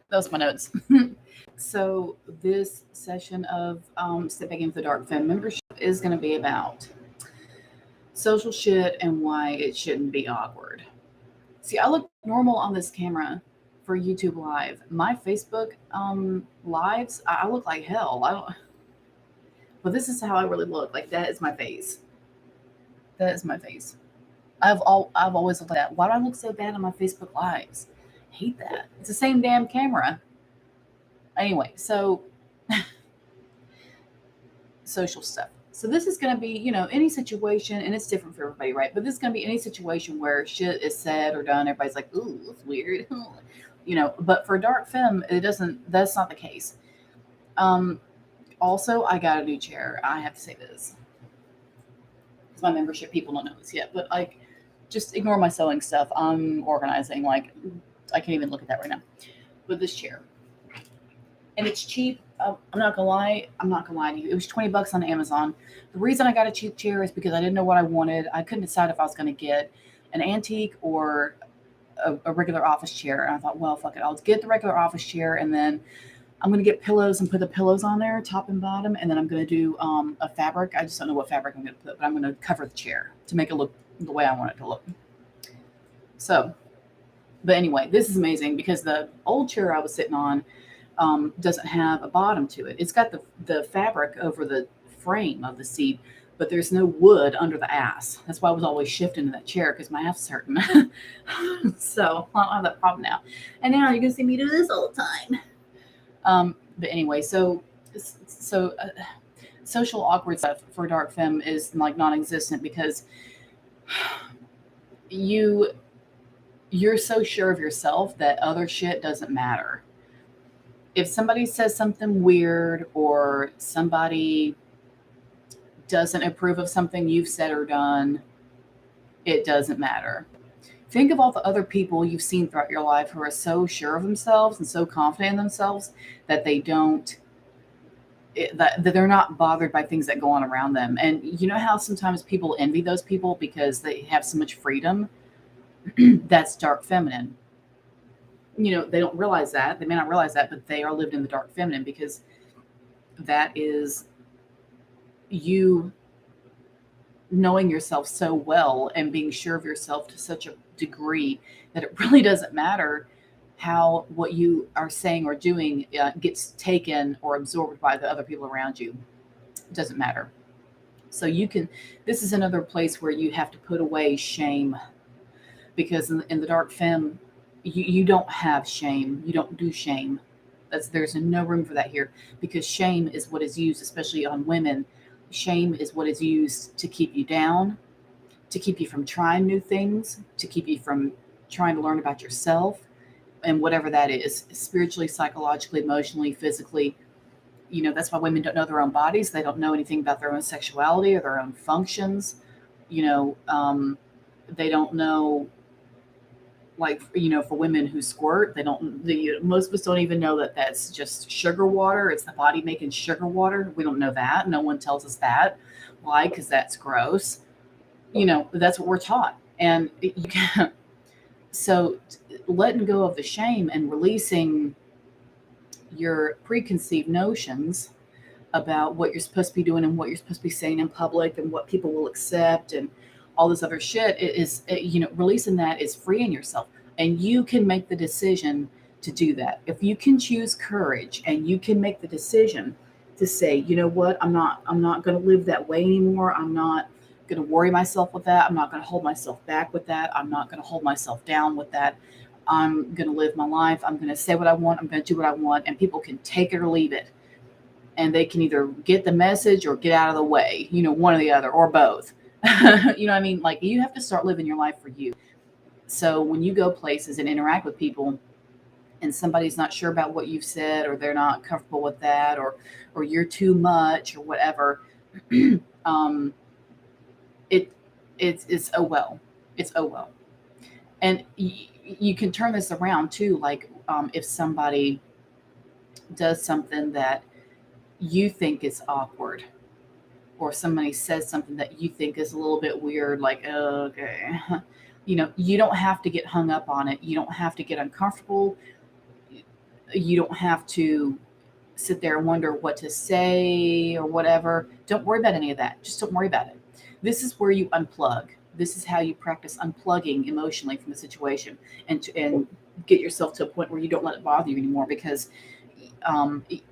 Those are my notes. So this session of Stepping into the Dark Femme membership is going to be about social shit and why it shouldn't be awkward. See, I look normal on this camera for YouTube Live. My Facebook lives, I look like hell. I don't, but this is how I really look. Like that is my face. That is my face. I've always looked like that. Why do I look so bad on my Facebook lives? I hate that. It's the same damn camera. Anyway, so social stuff. So this is going to be, any situation, and it's different for everybody, right? But this is going to be any situation where shit is said or done. Everybody's like, "Ooh, that's weird," But for dark femme, it doesn't. That's not the case. Um, Also, I got a new chair. I have to say this. It's my membership. People don't know this yet, but like, just ignore my sewing stuff. I'm organizing. Like, I can't even look at that right now. But this chair, and it's cheap. I'm not gonna lie. I'm not gonna lie to you. It was $20 on Amazon. The reason I got a cheap chair is because I didn't know what I wanted. I couldn't decide if I was gonna get an antique or a regular office chair. And I thought, well, fuck it. I'll get the regular office chair, and then I'm gonna get pillows and put the pillows on there, top and bottom, and then I'm gonna do a fabric. I just don't know what fabric I'm gonna put, but I'm gonna cover the chair to make it look the way I want it to look. So, but anyway, this is amazing because the old chair I was sitting on doesn't have a bottom to it. It's got the fabric over the frame of the seat, but there's no wood under the ass. That's why I was always shifting to that chair because my ass is hurting. So I don't have that problem now. And now you're gonna see me do this all the time. But anyway, so social awkward stuff for dark femme is like non-existent because you you're so sure of yourself that other shit doesn't matter. If somebody says something weird or somebody doesn't approve of something you've said or done, it doesn't matter. Think of all the other people you've seen throughout your life who are so sure of themselves and so confident in themselves that they don't that they're not bothered by things that go on around them. And you know how sometimes people envy those people because they have so much freedom? That's dark feminine. They don't realize that. They may not realize that, but they are lived in the dark feminine because that is you knowing yourself so well and being sure of yourself to such a degree that it really doesn't matter how what you are saying or doing gets taken or absorbed by the other people around you. It doesn't matter. So this is another place where you have to put away shame because in the dark femme, you don't have shame. You don't do shame. There's no room for that here because shame is what is used, especially on women. Shame is what is used to keep you down, to keep you from trying new things, to keep you from trying to learn about yourself and whatever that is, spiritually, psychologically, emotionally, physically. That's why women don't know their own bodies. They don't know anything about their own sexuality or their own functions. They don't know, like, for women who squirt, most of us don't even know that that's just sugar water. It's the body making sugar water. We don't know that. No one tells us that. Why? Because that's gross. That's what we're taught. And so letting go of the shame and releasing your preconceived notions about what you're supposed to be doing and what you're supposed to be saying in public and what people will accept and all this other shit releasing that is freeing yourself. And you can make the decision to do that. If you can choose courage and you can make the decision to say, you know what, I'm not going to live that way anymore. I'm not going to worry myself with that. I'm not going to hold myself back with that. I'm not going to hold myself down with that. I'm going to live my life. I'm going to say what I want. I'm going to do what I want. And people can take it or leave it. And they can either get the message or get out of the way, one or the other, or both. You know what I mean? Like, you have to start living your life for you. So when you go places and interact with people and somebody's not sure about what you've said, or they're not comfortable with that, or you're too much or whatever, it's oh well. It's oh well. And you can turn this around too. Like, if somebody does something that you think is awkward, or somebody says something that you think is a little bit weird, like, oh, okay, you don't have to get hung up on it. You don't have to get uncomfortable. You don't have to sit there and wonder what to say or whatever. Don't worry about any of that. Just don't worry about it. This is where you unplug. This is how you practice unplugging emotionally from the situation, and get yourself to a point where you don't let it bother you anymore. Because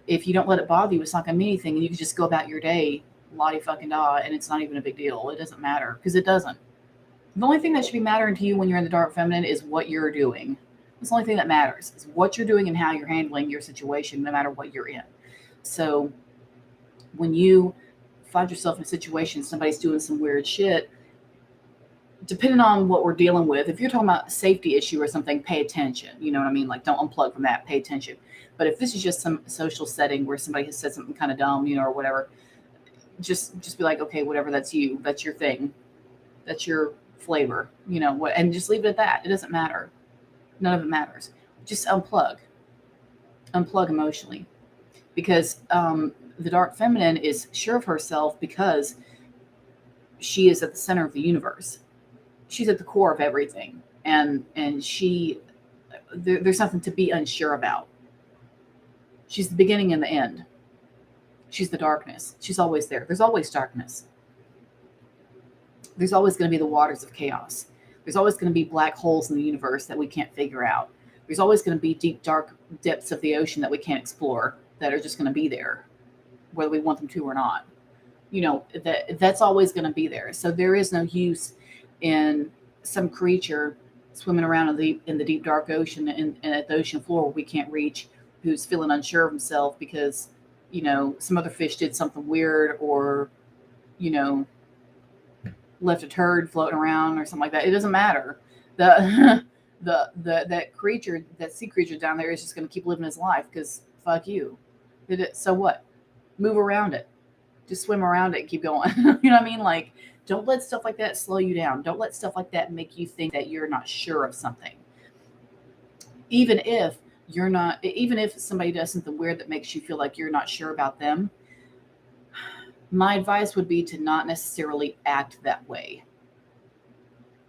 if you don't let it bother you, it's not going to mean anything, and you can just go about your day, la fucking da, and it's not even a big deal. It doesn't matter, because it doesn't. The only thing that should be mattering to you when you're in the dark feminine is what you're doing. That's the only thing that matters, is what you're doing and how you're handling your situation, no matter what you're in. So when you find yourself in a situation, somebody's doing some weird shit, depending on what we're dealing with, if you're talking about a safety issue or something, pay attention. You know what I mean? Like, don't unplug from that, pay attention. But if this is just some social setting where somebody has said something kind of dumb, or whatever, just be like, okay, whatever, that's you. That's your thing. That's your flavor, what, and just leave it at that. It doesn't matter. None of it matters. Just unplug emotionally, because the dark feminine is sure of herself because she is at the center of the universe. She's at the core of everything, and there's nothing to be unsure about. She's the beginning and the end. She's the darkness. She's always there. There's always darkness. There's always going to be the waters of chaos. There's always going to be black holes in the universe that we can't figure out. There's always going to be deep, dark depths of the ocean that we can't explore, that are just going to be there, whether we want them to or not. That's always going to be there. So there is no use in some creature swimming around in the deep, dark ocean and at the ocean floor where we can't reach, who's feeling unsure of himself because, some other fish did something weird, or, left a turd floating around or something like that. It doesn't matter. That sea creature down there is just going to keep living his life, because fuck you. So what? Move around it. Just swim around it and keep going. You know what I mean? Like, don't let stuff like that slow you down. Don't let stuff like that make you think that you're not sure of something. Even if somebody does something weird that makes you feel like you're not sure about them, my advice would be to not necessarily act that way.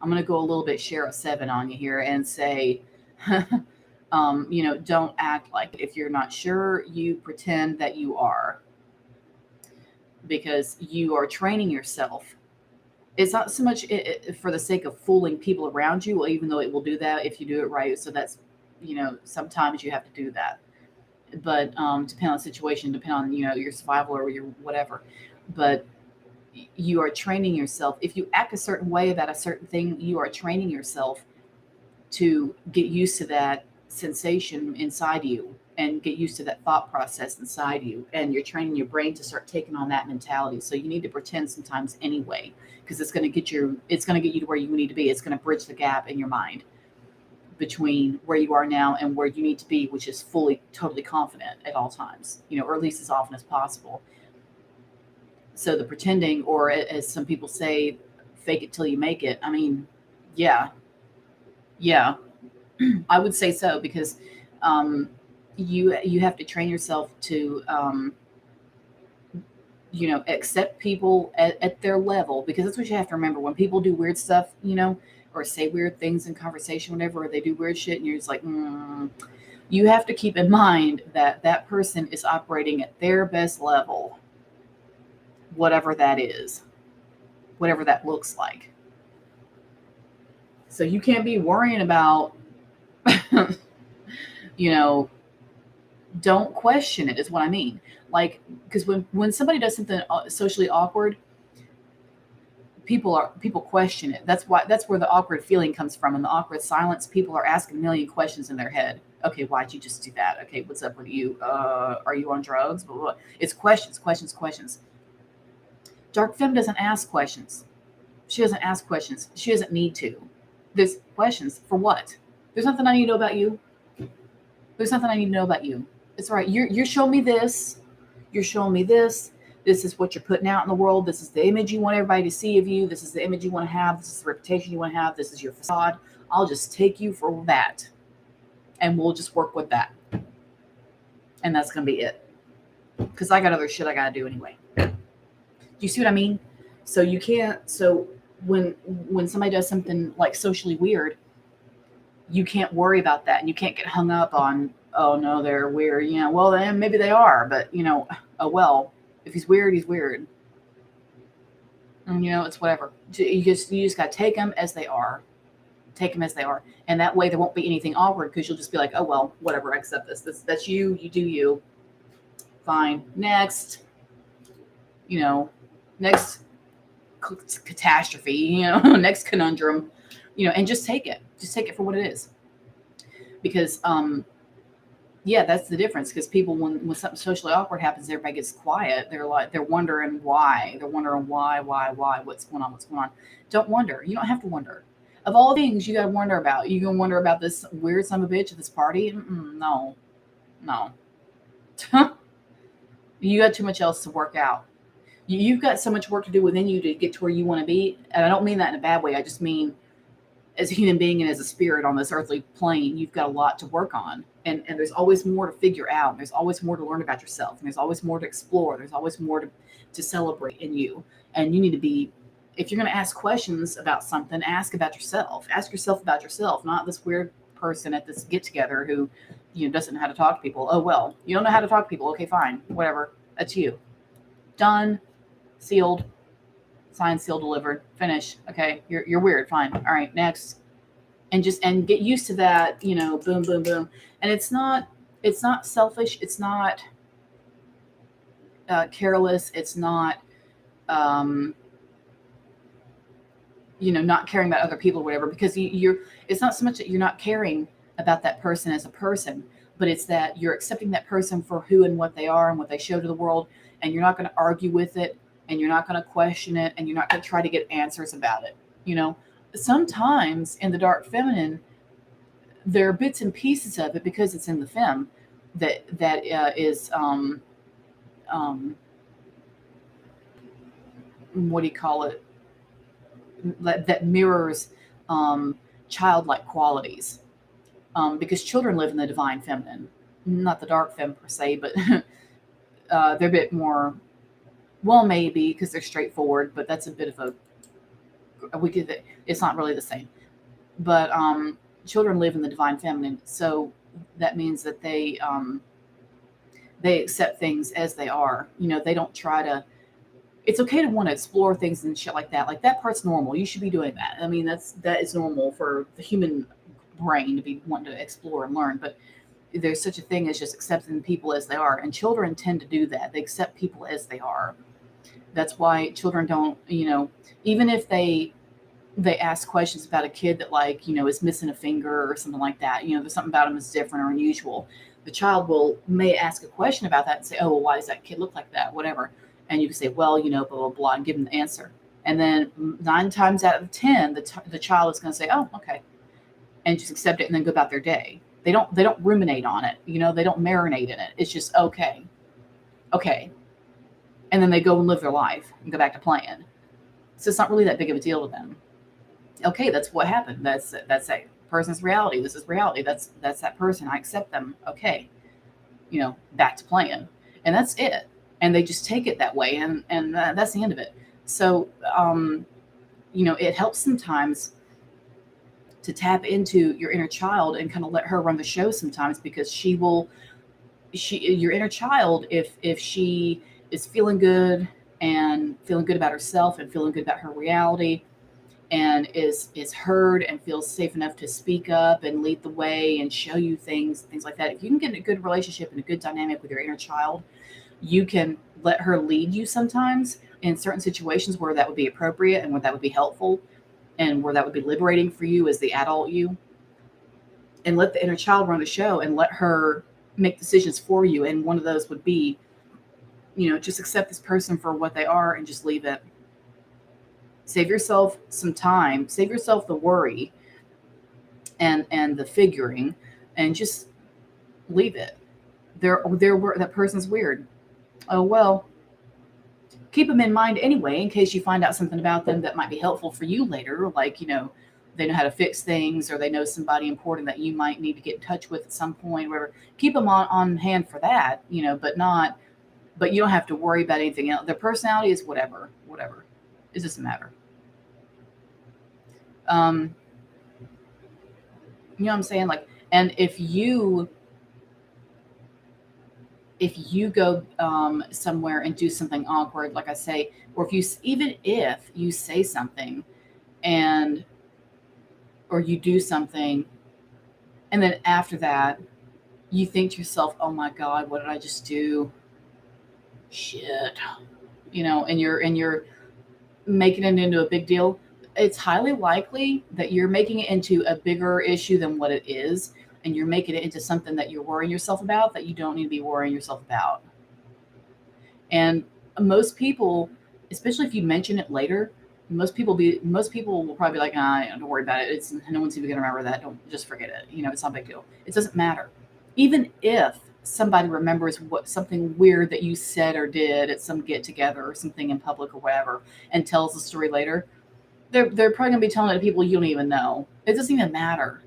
I'm going to go a little bit share a 7 on you here and say, don't act like it. If you're not sure, you pretend that you are, because you are training yourself. It's not so much for the sake of fooling people around you, even though it will do that if you do it right. So that's, sometimes you have to do that. But depending on the situation, depending on, your survival or your whatever. But you are training yourself. If you act a certain way about a certain thing, you are training yourself to get used to that sensation inside you and get used to that thought process inside you. And you're training your brain to start taking on that mentality. So you need to pretend sometimes anyway, because it's going to get you to where you need to be. It's going to bridge the gap in your mind between where you are now and where you need to be, which is fully, totally confident at all times, or at least as often as possible. So the pretending, or as some people say, fake it till you make it. I mean, yeah, I would say so, because you have to train yourself to, accept people at their level, because that's what you have to remember. When people do weird stuff, or say weird things in conversation, whatever, or they do weird shit, and you're just like, you have to keep in mind that person is operating at their best level, whatever that is, whatever that looks like. So you can't be worrying about, don't question it, is what I mean. Like, because when somebody does something socially awkward, people question it. That's where the awkward feeling comes from. And the awkward silence, people are asking a million questions in their head. Okay, why'd you just do that? Okay, what's up with you? Are you on drugs? Blah, blah, blah. It's questions. Dark Femme doesn't ask questions. She doesn't ask questions. She doesn't need to. There's questions for what? There's nothing I need to know about you. There's nothing I need to know about you. It's all right. You're showing me this. You're showing me this. This is what you're putting out in the world. This is the image you want everybody to see of you. This is the image you want to have. This is the reputation you want to have. This is your facade. I'll just take you for that. And we'll just work with that. And that's going to be it. Because I got other shit I got to do anyway. Do you see what I mean? So you can't, when somebody does something like socially weird, you can't worry about that. And you can't get hung up on, oh no, they're weird. Well, then maybe they are, but oh well. If he's weird, he's weird. And it's whatever. You just got to take them as they are. Take them as they are, and that way there won't be anything awkward because you'll just be like, oh well, whatever. I accept this. That's you. You do you. Fine. Next. Next catastrophe. Next conundrum. And just take it. Just take it for what it is. Because yeah, that's the difference. Because people, when something socially awkward happens, everybody gets quiet. They're wondering why. They're wondering why, what's going on, Don't wonder. You don't have to wonder. Of all things you got to wonder about, you gonna wonder about this weird son of a bitch at this party? No, no. You got too much else to work out. You've got so much work to do within you to get to where you want to be. And I don't mean that in a bad way. I just mean as a human being and as a spirit on this earthly plane, you've got a lot to work on. And there's always more to figure out. And there's always more to learn about yourself. And there's always more to explore. There's always more to celebrate in you. And you need to be, if you're going to ask questions about something, ask about yourself. Ask yourself about yourself, not this weird person at this get together who doesn't know how to talk to people. Oh, well, you don't know how to talk to people. Okay, fine. Whatever. That's you. Done. Sealed. Signed, sealed, delivered. Finish. Okay, you're weird. Fine. All right, next. And get used to that. Boom, boom, boom. And it's not selfish. It's not careless. It's not not caring about other people or whatever. Because it's not so much that you're not caring about that person as a person, but it's that you're accepting that person for who and what they are and what they show to the world, and you're not going to argue with it. And you're not going to question it, and you're not going to try to get answers about it. Sometimes in the dark feminine, there are bits and pieces of it because it's in the femme that is what do you call it? That mirrors childlike qualities, because children live in the divine feminine, not the dark femme per se, but they're a bit more. Well, maybe because they're straightforward, but that's a bit of it's not really the same. But children live in the divine feminine, so that means that they accept things as they are. They don't try to. It's okay to want to explore things and shit like that. Like that part's normal. You should be doing that. I mean, that is normal for the human brain to be wanting to explore and learn. But there's such a thing as just accepting people as they are, and children tend to do that. They accept people as they are. That's why children don't, even if they ask questions about a kid that is missing a finger or something like that, there's something about them that's different or unusual. The child may ask a question about that and say, oh, well, why does that kid look like that? Whatever. And you can say, well, blah, blah, blah, and give them the answer. And then 9 times out of 10, the child is going to say, oh, okay. And just accept it and then go about their day. They don't ruminate on it. They don't marinate in it. It's just, okay. Okay. And then they go and live their life and go back to playing. So it's not really that big of a deal to them. Okay, that's what happened. That's that person's reality. This is reality. That's that person. I accept them. Okay, back to playing, and that's it. And they just take it that way, and that's the end of it. So, it helps sometimes to tap into your inner child and kind of let her run the show sometimes, because your inner child, if she is feeling good about herself and feeling good about her reality, and is heard and feels safe enough to speak up and lead the way and show you things like that. If you can get in a good relationship and a good dynamic with your inner child, you can let her lead you sometimes in certain situations where that would be appropriate and where that would be helpful and where that would be liberating for you as the adult you. And let the inner child run the show and let her make decisions for you. And one of those would be, just accept this person for what they are and just leave it. Save yourself some time. Save yourself the worry and the figuring, and just leave it. That person's weird. Oh, well. Keep them in mind anyway, in case you find out something about them that might be helpful for you later. Like, they know how to fix things, or they know somebody important that you might need to get in touch with at some point, whatever. Keep them on hand for that, but you don't have to worry about anything else. Their personality is whatever. It doesn't matter. You know what I'm saying? And if you if you go somewhere and do something awkward, like I say, or if you, even if you say something and, or you do something, and then after that, you think to yourself, oh my God, what did I just do? Shit. And you're making it into a big deal. It's highly likely that you're making it into a bigger issue than what it is, and you're making it into something that you're worrying yourself about that you don't need to be worrying yourself about. And most people, especially if you mention it later, most people will probably be like, ah, don't worry about it. It's no one's even gonna remember that. Don't, just forget it. It's not a big deal. It doesn't matter. Even if somebody remembers what something weird that you said or did at some get together or something in public or whatever, and tells the story later, they're probably gonna be telling it to people you don't even know. It doesn't even matter.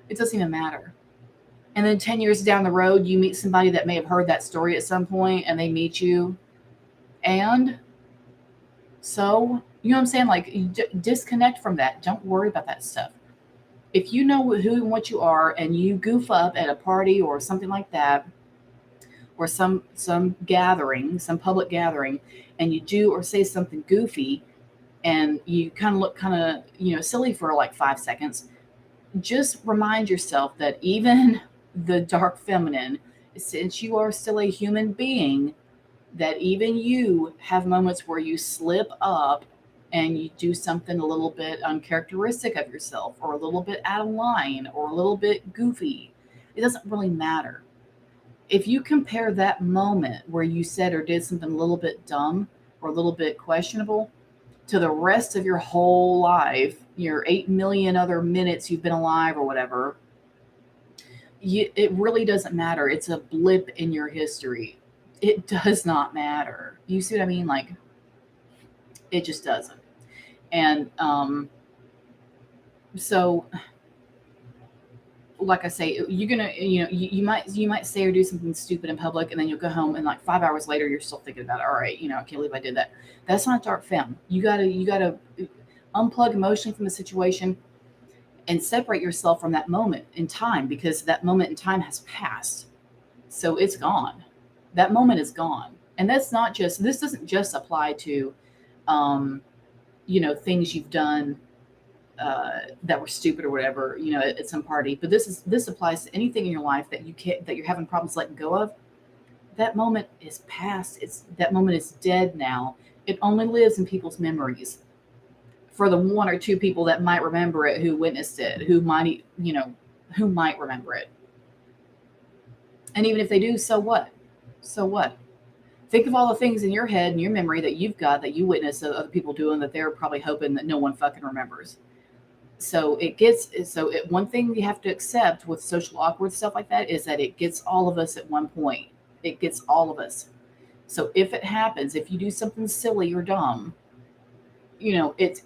It doesn't even matter. And then 10 years down the road, you meet somebody that may have heard that story at some point, and they meet you, and so, you know what I'm saying? Like, disconnect from that. Don't worry about that stuff. If you know who and what you are, and you goof up at a party or something like that, or some gathering, some public gathering, and you do or say something goofy, and you kind of look kind of silly for like 5 seconds, just remind yourself that even the dark feminine, since you are still a human being, that even you have moments where you slip up and you do something a little bit uncharacteristic of yourself, or a little bit out of line, or a little bit goofy. It doesn't really matter. If you compare that moment where you said or did something a little bit dumb or a little bit questionable to the rest of your whole life, your 8 million other minutes you've been alive or whatever, it really doesn't matter. It's a blip in your history. It does not matter. You see what I mean? Like, it just doesn't. And so, like I say, you're gonna, you might say or do something stupid in public, and then you'll go home, and like 5 hours later, you're still thinking about it. All right, I can't believe I did that. That's not dark femme. You gotta unplug emotionally from the situation and separate yourself from that moment in time, because that moment in time has passed. So it's gone. That moment is gone. And that's not just, this doesn't just apply to, um, things you've done that were stupid or whatever, at some party. But this applies to anything in your life that you're having problems letting go of. That moment is past. That moment is dead now. It only lives in people's memories. For the one or two people that might remember it, who witnessed it, who might remember it. And even if they do, so what? So what? Think of all the things in your head and your memory that you've got that you witnessed other people doing that they're probably hoping that no one fucking remembers. So one thing you have to accept with social awkward stuff like that is that it gets all of us at one point. It gets all of us. So if it happens, if you do something silly or dumb, it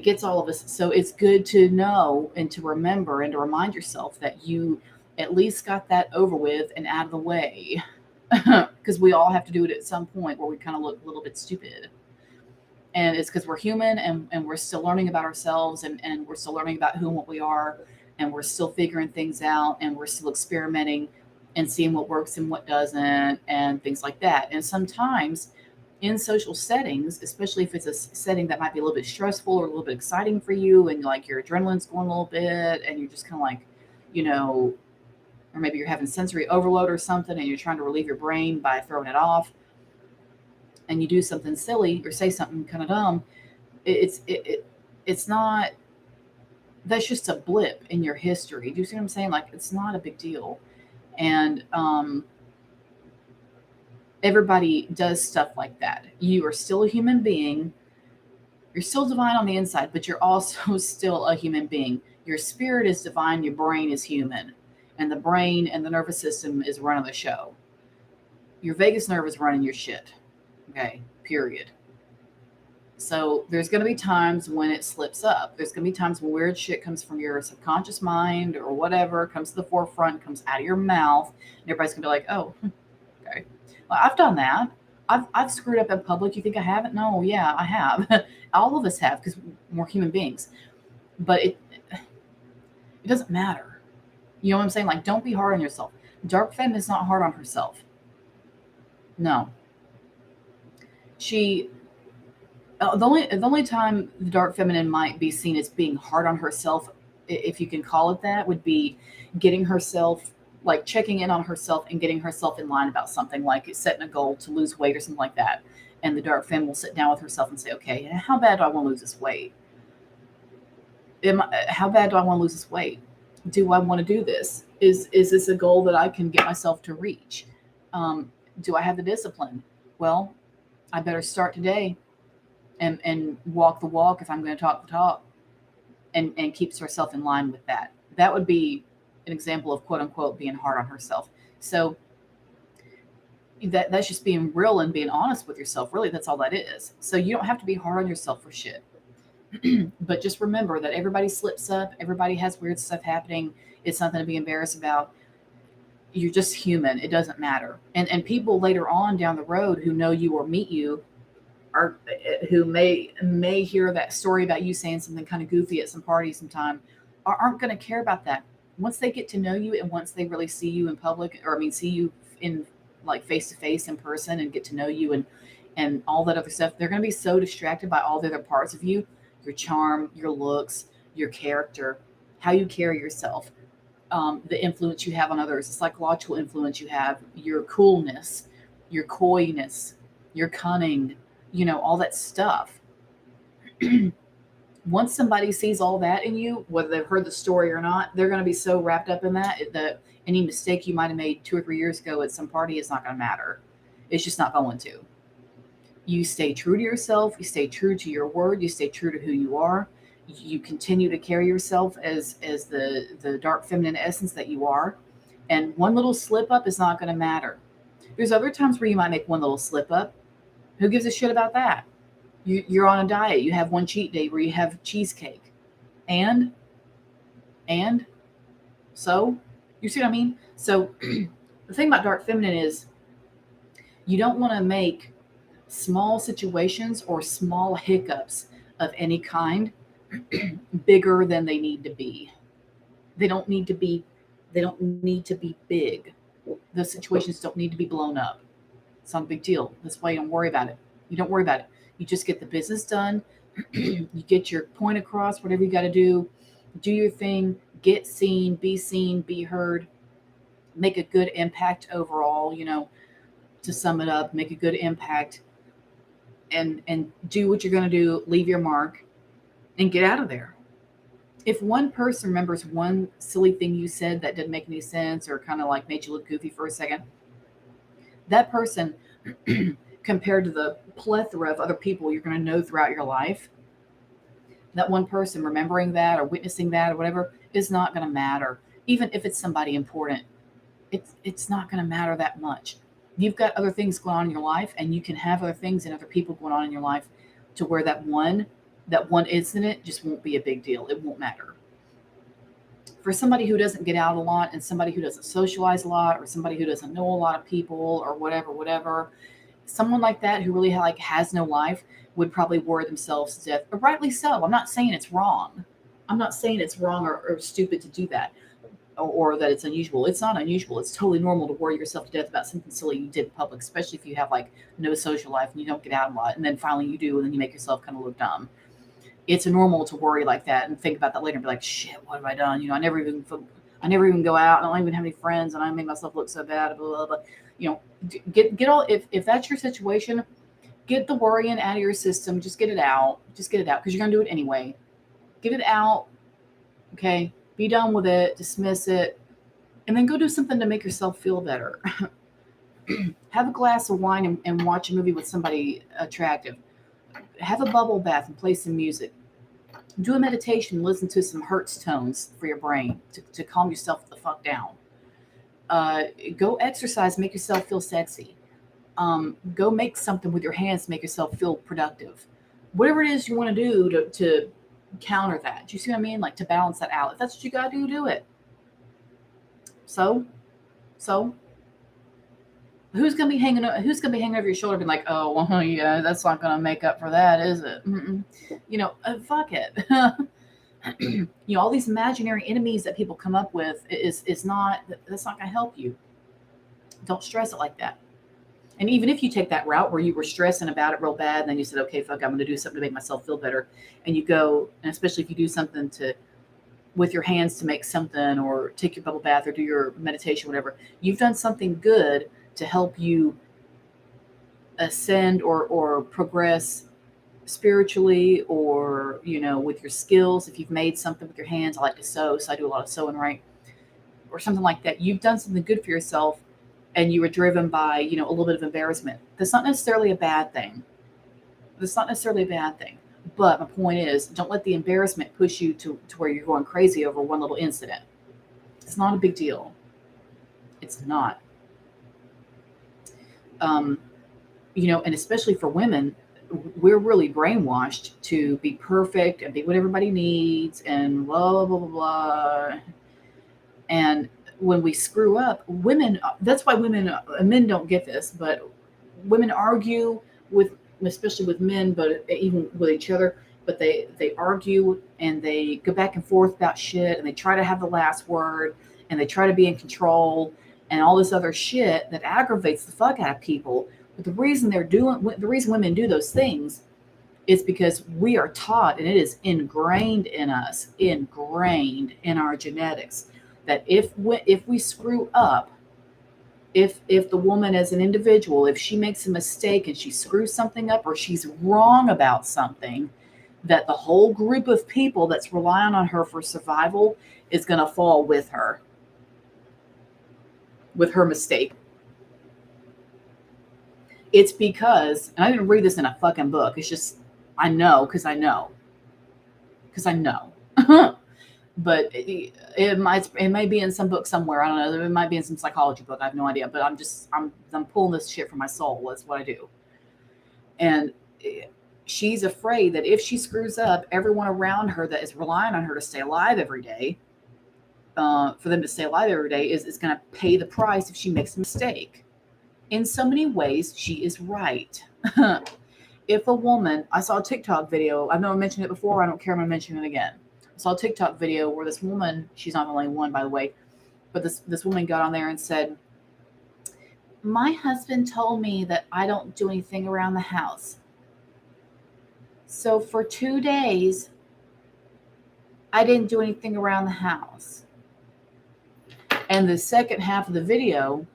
gets all of us. So it's good to know and to remember and to remind yourself that you at least got that over with and out of the way. Because we all have to do it at some point where we kind of look a little bit stupid. And it's because we're human, and we're still learning about ourselves, and we're still learning about who and what we are, and we're still figuring things out, and we're still experimenting and seeing what works and what doesn't, and things like that. And sometimes in social settings, especially if it's a setting that might be a little bit stressful or a little bit exciting for you, and like your adrenaline's going a little bit, and you're just kind of like, or maybe you're having sensory overload or something, and you're trying to relieve your brain by throwing it off, and you do something silly or say something kind of dumb. It's not, that's just a blip in your history. Do you see what I'm saying? Like, it's not a big deal. And everybody does stuff like that. You are still a human being. You're still divine on the inside, but you're also still a human being. Your spirit is divine, your brain is human. And the brain and the nervous system is running the show. Your vagus nerve is running your shit. Okay, period. So there's going to be times when it slips up. There's going to be times when weird shit comes from your subconscious mind or whatever, comes to the forefront, comes out of your mouth, and everybody's going to be like, oh, okay. Well, I've done that. I've screwed up in public. You think I haven't? No, yeah, I have. All of us have, because we're human beings. But it doesn't matter. You know what I'm saying? Like, don't be hard on yourself. Dark Femme is not hard on herself. No. She the only time the dark feminine might be seen as being hard on herself, if you can call it that, would be getting herself, like checking in on herself and getting herself in line about something, like setting a goal to lose weight or something like that. And the dark femme will sit down with herself and say, okay, how bad do I want to lose this weight? How bad do I want to lose this weight? Do I want to do this? Is this a goal that I can get myself to reach? Do I have the discipline? Well, I better start today and walk the walk if I'm going to talk the talk, and keeps herself in line with that. That would be an example of quote unquote being hard on herself. So that's just being real and being honest with yourself. Really, that's all that is. So you don't have to be hard on yourself for shit. But just remember that everybody slips up, everybody has weird stuff happening. It's nothing to be embarrassed about. You're just human. It doesn't matter. And people later on down the road who know you or meet you, are who may hear that story about you saying something kind of goofy at some party sometime, aren't going to care about that. Once they get to know you and once they really see you in public, or I mean see you in, like, face to face in person, and get to know you and all that other stuff, they're going to be so distracted by all the other parts of you, your charm, your looks, your character, how you carry yourself, the influence you have on others, the psychological influence you have, your coolness, your coyness, your cunning, all that stuff. Once somebody sees all that in you, whether they've heard the story or not, they're going to be so wrapped up in that any mistake you might have made 2 or 3 years ago at some party is not going to matter. It's just not going to. You stay true to yourself. You stay true to your word. You stay true to who you are. You continue to carry yourself as the dark feminine essence that you are. And one little slip up is not going to matter. There's other times where you might make one little slip up. Who gives a shit about that? You're on a diet. You have one cheat day where you have cheesecake. And so, you see what I mean? So the thing about dark feminine is you don't want to make small situations or small hiccups of any kind bigger than they need to be. They don't need to be they don't need to be big. Those situations don't need to be blown up. It's not a big deal. That's why you don't worry about it. You don't worry about it. You just get the business done. You get your point across, whatever you got to do your thing, get seen, be heard, make a good impact overall, to sum it up, make a good impact, and do what you're going to do, leave your mark, and get out of there. If one person remembers one silly thing you said that didn't make any sense or kind of like made you look goofy for a second, that person, compared to the plethora of other people you're going to know throughout your life, that one person remembering that or witnessing that or whatever is not going to matter. Even if it's somebody important, it's not going to matter that much. You've got other things going on in your life, and you can have other things and other people going on in your life to where that one incident just won't be a big deal. It won't matter. For somebody who doesn't get out a lot and somebody who doesn't socialize a lot or somebody who doesn't know a lot of people or whatever, someone like that who really has no life would probably worry themselves to death. But rightly so. I'm not saying it's wrong. I'm not saying it's wrong or stupid to do that, or that it's unusual. It's not unusual. It's totally normal to worry yourself to death about something silly you did in public, especially if you have no social life and you don't get out a lot, and then finally you do, and then you make yourself kind of look dumb. It's normal to worry like that and think about that later and be like, shit, what have I done? I never even go out. I don't even have any friends, and I make myself look so bad. Blah blah blah. Get all, if that's your situation, get the worrying out of your system. Just get it out. Just get it out, because you're gonna do it anyway. Get it out. Okay. Be done with it. Dismiss it, and then go do something to make yourself feel better. Have a glass of wine and watch a movie with somebody attractive. Have a bubble bath and play some music. Do a meditation, listen to some Hertz tones for your brain to calm yourself the fuck down. Go exercise, make yourself feel sexy. Go make something with your hands, make yourself feel productive. Whatever it is you want to do to counter that. Do you see what I mean? Like, to balance that out. If that's what you got to do it. So who's gonna be hanging over your shoulder, being like, oh, well, yeah, that's not gonna make up for that, is it? Fuck it. All these imaginary enemies that people come up with that's not gonna help you. Don't stress it like that. And even if you take that route where you were stressing about it real bad, and then you said, okay, fuck, I'm going to do something to make myself feel better. And you go, and especially if you do something with your hands to make something, or take your bubble bath, or do your meditation, whatever, you've done something good to help you ascend or progress spiritually, or, with your skills. If you've made something with your hands, I like to sew, so I do a lot of sewing, right? Or something like that. You've done something good for yourself, and you were driven by, a little bit of embarrassment. That's not necessarily a bad thing. But my point is, don't let the embarrassment push you to where you're going crazy over one little incident. It's not a big deal. It's not. And especially for women, we're really brainwashed to be perfect and be what everybody needs and blah, blah, blah, blah. And when we screw up, women, that's why men don't get this, but women argue especially with men, but even with each other, but they argue and they go back and forth about shit, and they try to have the last word, and they try to be in control and all this other shit that aggravates the fuck out of people. But the reason women do those things is because we are taught, and it is ingrained in us, ingrained in our genetics, that if we screw up, if the woman as an individual, if she makes a mistake and she screws something up, or she's wrong about something, that the whole group of people that's relying on her for survival is going to fall with her mistake. It's because, and I didn't read this in a fucking book, it's just, I know, because I know. But it may be in some book somewhere. I don't know. It might be in some psychology book. I have no idea. But I'm pulling this shit from my soul. That's what I do. And she's afraid that if she screws up, everyone around her that is relying on her to stay alive every day, for them to stay alive every day, is going to pay the price if she makes a mistake. In so many ways, she is right. If a woman, I saw a TikTok video. I've never mentioned it before. I don't care. I'm going to mention it again. I saw a TikTok video where this woman, she's not the only one, by the way, but this woman got on there and said, my husband told me that I don't do anything around the house. So for 2 days, I didn't do anything around the house. And the second half of the video,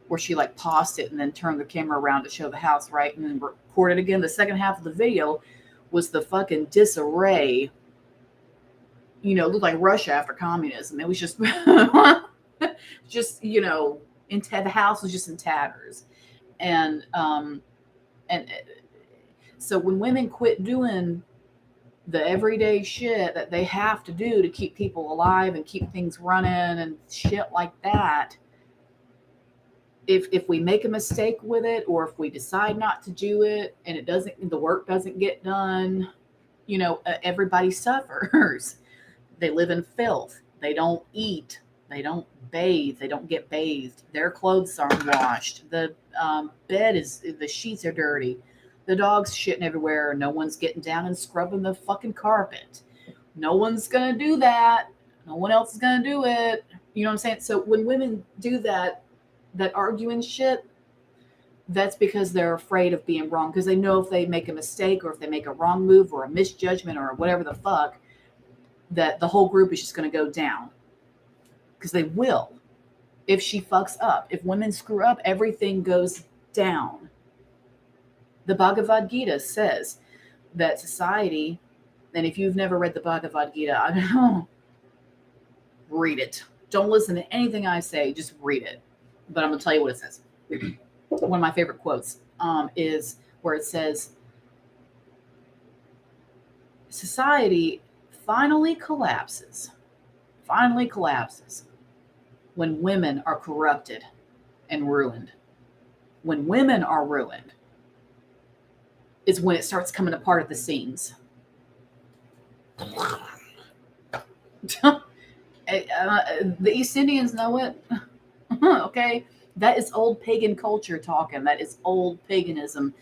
where she paused it and then turned the camera around to show the house, right? And then recorded again. The second half of the video was the fucking disarray. It looked like Russia after communism. It was just, the house was just in tatters. And so when women quit doing the everyday shit that they have to do to keep people alive and keep things running and shit like that, if we make a mistake with it, or if we decide not to do it and the work doesn't get done, everybody suffers. They live in filth. They don't eat. They don't bathe. They don't get bathed. Their clothes aren't washed. The the sheets are dirty. The dog's shitting everywhere. No one's getting down and scrubbing the fucking carpet. No one's going to do that. No one else is going to do it. You know what I'm saying? So when women do that arguing shit, that's because they're afraid of being wrong. Because they know if they make a mistake, or if they make a wrong move, or a misjudgment, or whatever the fuck, that the whole group is just going to go down. Because they will. If she fucks up, if women screw up, everything goes down. The Bhagavad Gita says that society, and if you've never read the Bhagavad Gita, I don't know, read it. Don't listen to anything I say, just read it. But I'm going to tell you what it says. One of my favorite quotes is where it says, society finally collapses when women are corrupted and ruined. When women are ruined is when it starts coming apart at the seams. The East Indians know it. Okay? That is old pagan culture talking. That is old paganism,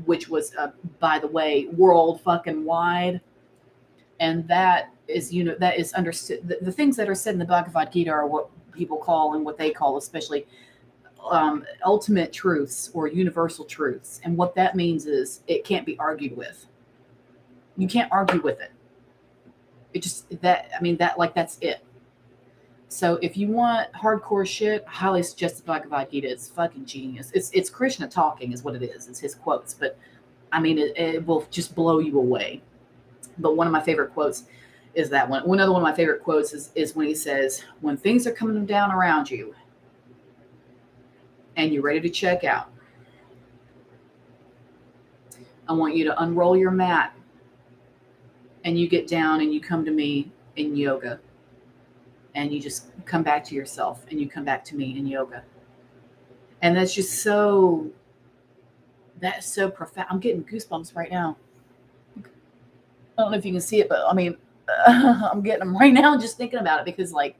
which was, by the way, world fucking wide. And that is, that is understood. The things that are said in the Bhagavad Gita are what people call, and what they call especially, ultimate truths or universal truths. And what that means is it can't be argued with. You can't argue with it. It just that I mean that like that's it. So if you want hardcore shit, I highly suggest the Bhagavad Gita. It's fucking genius. It's Krishna talking is what it is. It's his quotes, but I mean it will just blow you away. But one of my favorite quotes is that one. Another one of my favorite quotes is when he says, "When things are coming down around you, and you're ready to check out, I want you to unroll your mat and you get down and you come to me in yoga and you just come back to yourself and you come back to me in yoga." And that's so profound. I'm getting goosebumps right now. I don't know if you can see it, but I mean, I'm getting them right now just thinking about it because like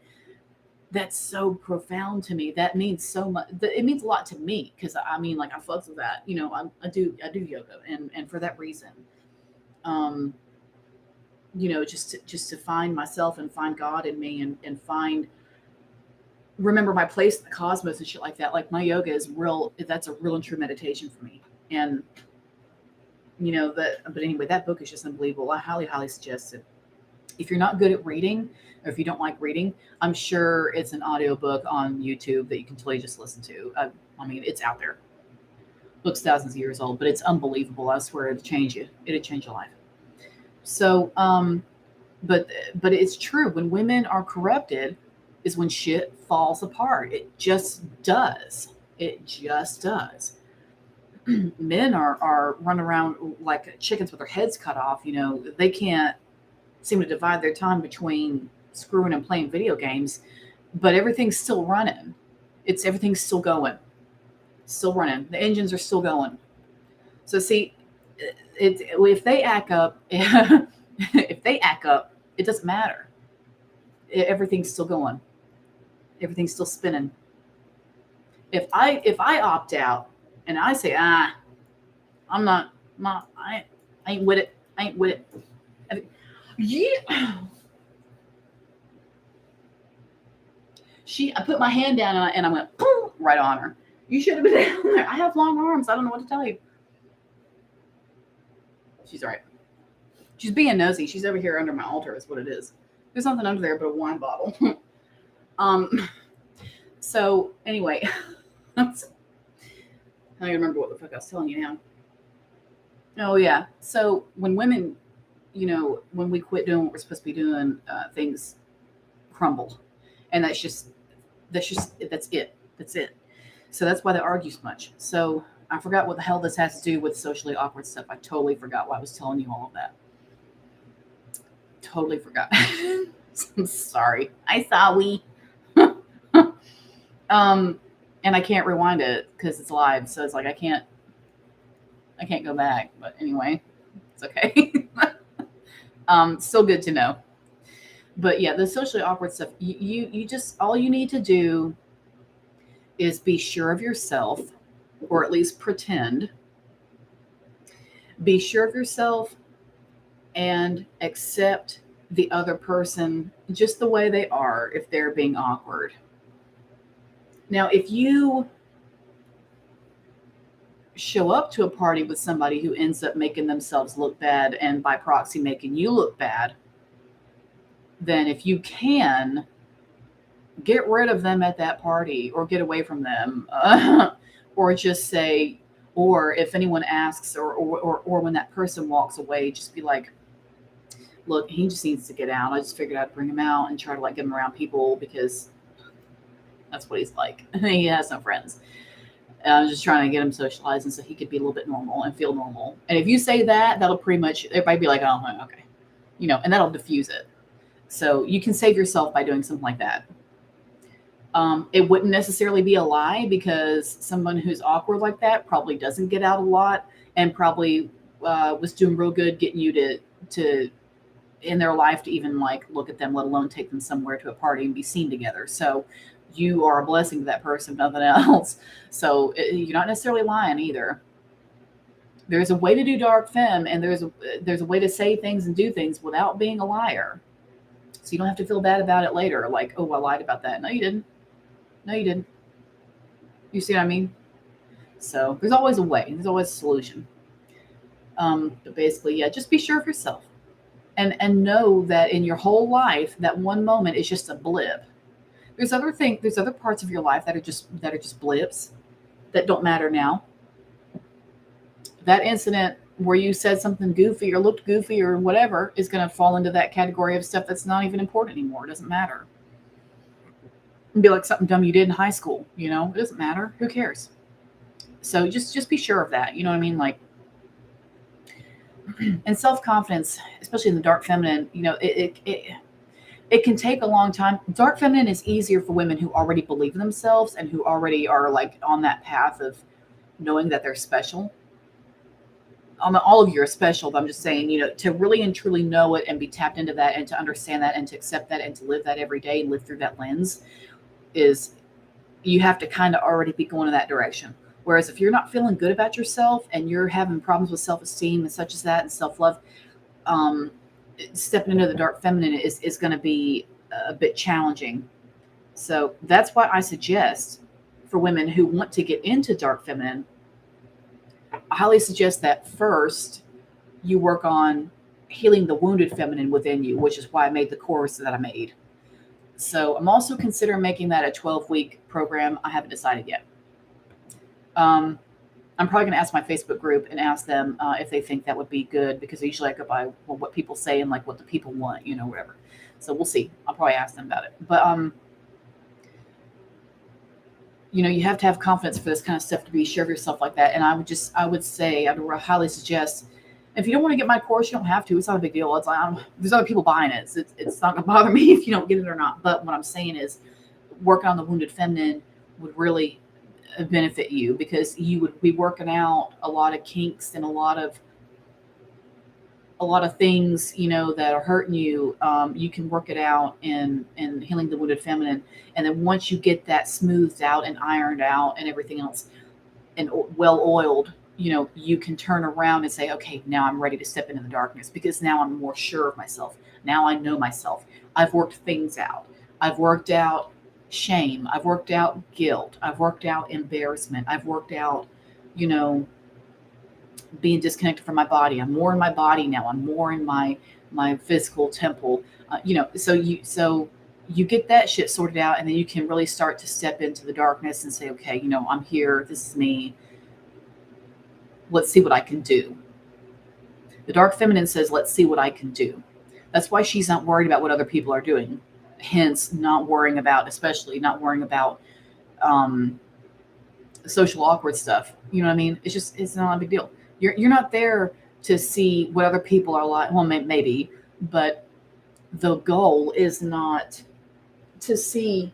that's so profound to me. That means so much. It means a lot to me because I mean, like I fucks with that. You know, I do yoga, and for that reason, um, you know, just to find myself and find God in me and find remember my place in the cosmos and shit like that. Like my yoga is real. That's a real and true meditation for me. And you know that. But anyway, that book is just unbelievable. I highly suggest it. If you're not good at reading or if you don't like reading, I'm sure it's an audiobook on YouTube that you can totally just listen to. I mean, it's out there. Book's thousands of years old, but it's unbelievable. I swear it'd change you. It'd change your life. So, but it's true. When women are corrupted, is when shit falls apart. It just does. It just does. Men are running around like chickens with their heads cut off. You know, they can't seem to divide their time between screwing and playing video games, but everything's still running. Everything's still going, still running. The engines are still going. So see, if they act up, if they act up, it doesn't matter. Everything's still going. Everything's still spinning. If I opt out and I say I'm not I ain't with it. I ain't with it. Yeah. I put my hand down and I went boom, right on her. You should have been down there. I have long arms. I don't know what to tell you. She's all right. She's being nosy. She's over here under my altar is what it is. There's nothing under there but a wine bottle. So anyway, I don't remember what the fuck I was telling you now. Oh yeah. So when women, you know, when we quit doing what we're supposed to be doing, things crumble, and that's it. That's it. So that's why they argue so much. So I forgot what the hell this has to do with socially awkward stuff. I totally forgot why I was telling you all of that. Totally forgot. I'm sorry. I saw we. And I can't rewind it because it's live, so it's like I can't go back. But anyway, it's okay. Still good to know. But yeah, the socially awkward stuff. You just all you need to do is be sure of yourself, or at least pretend. Be sure of yourself and accept the other person just the way they are if they're being awkward. Now, if you show up to a party with somebody who ends up making themselves look bad and by proxy making you look bad, then if you can, get rid of them at that party or get away from them, or just say, or if anyone asks or when that person walks away, just be like, look, he just needs to get out. I just figured I'd bring him out and try to like get him around people because that's what he's like. He has no friends. I was just trying to get him socialized and so he could be a little bit normal and feel normal. And if you say that, that'll pretty much, everybody be like, oh, okay. You know, and that'll diffuse it. So you can save yourself by doing something like that. It wouldn't necessarily be a lie because someone who's awkward like that probably doesn't get out a lot and probably was doing real good getting you to in their life to even like look at them, let alone take them somewhere to a party and be seen together. So you are a blessing to that person, if nothing else. So you're not necessarily lying either. There's a way to do dark femme, and there's a way to say things and do things without being a liar. So you don't have to feel bad about it later. Like, oh, I lied about that. No, you didn't. No, you didn't. You see what I mean? So there's always a way. There's always a solution. But basically, yeah, just be sure of yourself, and know that in your whole life, that one moment is just a blip. There's other parts of your life that are just blips that don't matter now. That incident where you said something goofy or looked goofy or whatever is going to fall into that category of stuff that's not even important anymore. It doesn't matter. It'd be like something dumb you did in high school. It doesn't matter. Who cares? So just be sure of that. You know what I mean? Like, and self confidence, especially in the dark feminine, it can take a long time. Dark feminine is easier for women who already believe in themselves and who already are like on that path of knowing that they're special. All of you are special, but I'm just saying, to really and truly know it and be tapped into that and to understand that and to accept that and to live that every day and live through that lens is you have to kind of already be going in that direction. Whereas if you're not feeling good about yourself and you're having problems with self-esteem and such as that and self-love, um, stepping into the dark feminine is going to be a bit challenging. So that's why I suggest for women who want to get into dark feminine, I highly suggest that first you work on healing the wounded feminine within you, which is why I made the course that I made. So I'm also considering making that a 12-week program. I haven't decided yet. I'm probably going to ask my Facebook group and ask them if they think that would be good, because usually I go by what people say and like what the people want, whatever. So we'll see. I'll probably ask them about it. But you have to have confidence for this kind of stuff to be sure of yourself like that. And I would highly suggest, if you don't want to get my course, you don't have to. It's not a big deal. It's like, there's other people buying it. It's not going to bother me if you don't get it or not. But what I'm saying is, working on the wounded feminine would really benefit you, because you would be working out a lot of kinks and a lot of things, that are hurting you. You can work it out in healing the wounded feminine. And then once you get that smoothed out and ironed out and everything else and well oiled, you can turn around and say, okay, now I'm ready to step into the darkness, because now I'm more sure of myself. Now I know myself. I've worked things out. I've worked out shame. I've worked out guilt. I've worked out embarrassment. I've worked out, being disconnected from my body. I'm more in my body now. I'm more in my physical temple. So you get that shit sorted out, and then you can really start to step into the darkness and say, okay, I'm here. This is me. Let's see what I can do. The dark feminine says, let's see what I can do. That's why she's not worried about what other people are doing. Hence, especially not worrying about social awkward stuff. You know what I mean? It's not a big deal. You're not there to see what other people are like. Well, maybe, but the goal is not to see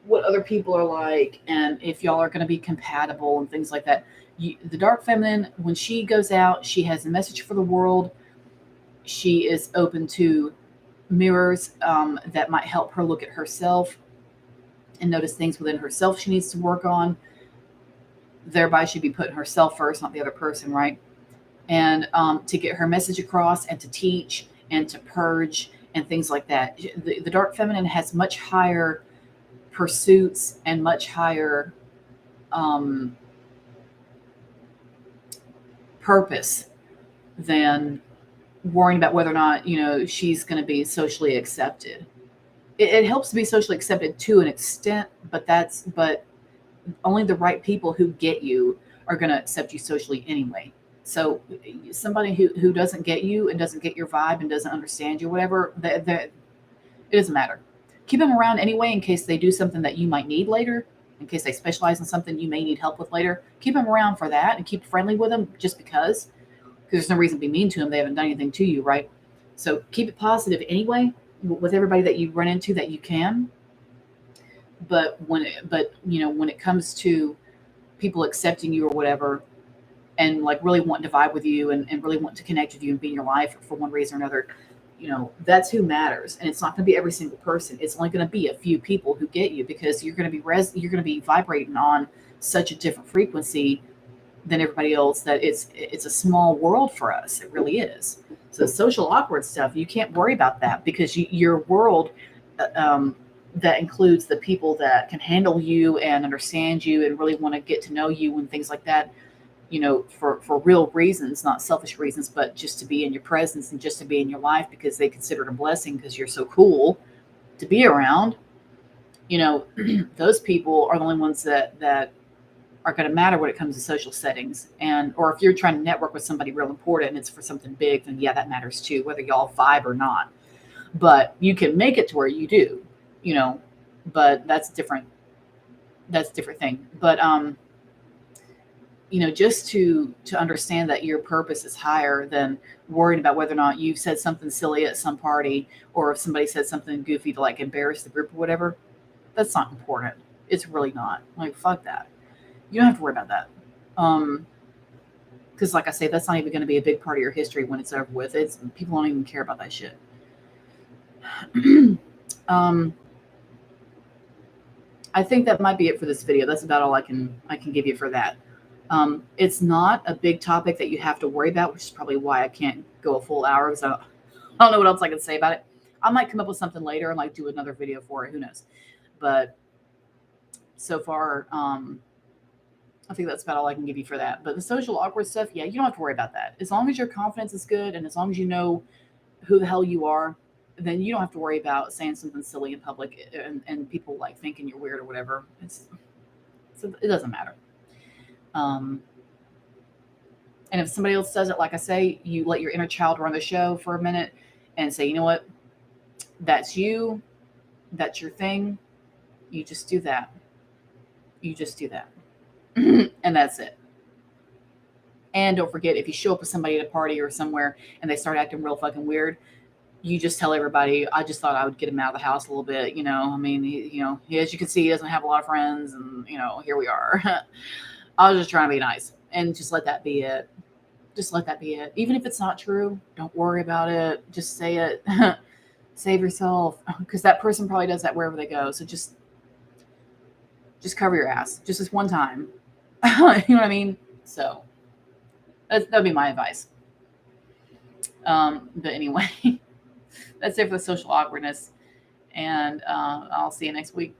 what other people are like and if y'all are going to be compatible and things like that. The dark feminine, when she goes out, she has a message for the world. She is open to mirrors that might help her look at herself and notice things within herself she needs to work on. Thereby, she'd be putting herself first, not the other person, right? And to get her message across and to teach and to purge and things like that. The dark feminine has much higher pursuits and much higher purpose than worrying about whether or not, she's going to be socially accepted. It helps to be socially accepted to an extent, but only the right people who get you are going to accept you socially anyway. So somebody who doesn't get you and doesn't get your vibe and doesn't understand you, whatever, it doesn't matter. Keep them around anyway in case they do something that you might need later, in case they specialize in something you may need help with later. Keep them around for that and keep friendly with them just because there's no reason to be mean to them. They haven't done anything to you, right? So keep it positive anyway with everybody that you run into that you can. But when it comes to people accepting you or whatever, and like really wanting to vibe with you and really want to connect with you and be in your life for one reason or another, that's who matters. And it's not going to be every single person. It's only going to be a few people who get you, because you're going to be vibrating on such a different frequency than everybody else that it's a small world for us. It really is. So social awkward stuff, you can't worry about that, because your world that includes the people that can handle you and understand you and really want to get to know you and things like that, for real reasons, not selfish reasons, but just to be in your presence and just to be in your life because they consider it a blessing because you're so cool to be around. Those people are the only ones that are going to matter when it comes to social settings. And or if you're trying to network with somebody real important and it's for something big, then yeah, that matters too, whether y'all vibe or not. But you can make it to where you do, you know, but that's different. That's a different thing. But just to understand that your purpose is higher than worrying about whether or not you've said something silly at some party or if somebody said something goofy to like embarrass the group or whatever. That's not important. It's really not. Like, fuck that. You don't have to worry about that. Because like I say, that's not even going to be a big part of your history when it's over with. It's people don't even care about that shit. I think that might be it for this video. That's about all I can give you for that. It's not a big topic that you have to worry about, which is probably why I can't go a full hour because I don't know what else I can say about it. I might come up with something later and like do another video for it. Who knows? But so far, I think that's about all I can give you for that. But the social awkward stuff, yeah, you don't have to worry about that. As long as your confidence is good and as long as you know who the hell you are, then you don't have to worry about saying something silly in public and people like thinking you're weird or whatever. It doesn't matter. And if somebody else does it, like I say, you let your inner child run the show for a minute and say, you know what, that's you, that's your thing. You just do that. You just do that. And that's it. And don't forget, if you show up with somebody at a party or somewhere and they start acting real fucking weird, you just tell everybody, I just thought I would get him out of the house a little bit. I mean, as you can see, he doesn't have a lot of friends and, here we are. I was just trying to be nice and just let that be it. Just let that be it. Even if it's not true, don't worry about it. Just say it. Save yourself, because that person probably does that wherever they go. So just cover your ass just this one time. You know what I mean? So that would be my advice. But anyway, that's it for the social awkwardness. And I'll see you next week.